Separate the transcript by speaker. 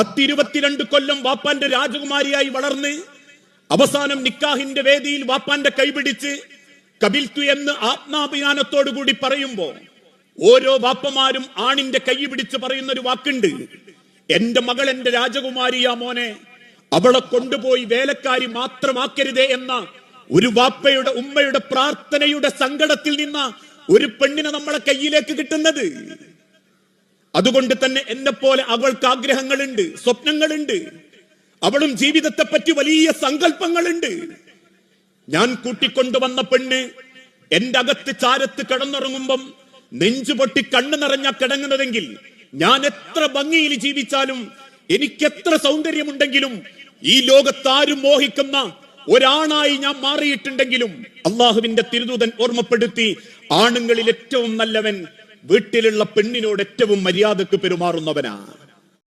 Speaker 1: 10-22 കൊല്ലം വാപ്പാന്റെ രാജകുമാരിയായി വളർന്ന് അവസാനം നിക്കാഹിന്റെ വേദിയിൽ വാപ്പാന്റെ കൈപിടിച്ച് കബിൽത്തു എന്ന് ആത്മാഭിമാനത്തോടു കൂടി പറയുമ്പോ ഓരോ വാപ്പമാരും ആണിന്റെ കൈ പിടിച്ച് പറയുന്ന ഒരു വാക്കുണ്ട്, എന്റെ മകൾ എന്റെ രാജകുമാരിയാ മോനെ, അവളെ കൊണ്ടുപോയി വേലക്കാരി മാത്രമാക്കരുതേ എന്ന ഒരു വാപ്പയുടെ ഉമ്മയുടെ പ്രാർത്ഥനയുടെ സങ്കടത്തിൽ നിന്ന ഒരു പെണ്ണിനെ നമ്മളെ കയ്യിലേക്ക് കിട്ടുന്നത്. അതുകൊണ്ട് തന്നെ എന്നെ പോലെ അവൾക്ക് ആഗ്രഹങ്ങളുണ്ട്, സ്വപ്നങ്ങളുണ്ട്, അവളും ജീവിതത്തെ പറ്റി വലിയ സങ്കല്പങ്ങളുണ്ട്. ഞാൻ കൂട്ടിക്കൊണ്ടുവന്ന പെണ്ണ് എന്റെ അകത്ത് ചാരത്ത് കിടന്നുറങ്ങുമ്പം നെഞ്ചു പൊട്ടി കണ്ണു നിറഞ്ഞ കിടങ്ങുന്നതെങ്കിൽ ഞാൻ എത്ര ഭംഗിയിൽ ജീവിച്ചാലും എനിക്കെത്ര സൗന്ദര്യമുണ്ടെങ്കിലും ഈ ലോകത്താരും മോഹിക്കുന്ന ഒരാണായി ഞാൻ മാറിയിട്ടുണ്ടെങ്കിലും അള്ളാഹുവിന്റെ തിരുദൂതൻ ഓർമ്മപ്പെടുത്തി, ആണുങ്ങളിൽ ഏറ്റവും നല്ലവൻ വീട്ടിലുള്ള പെണ്ണിനോട് ഏറ്റവും മര്യാദക്ക് പെരുമാറുന്നവനാ.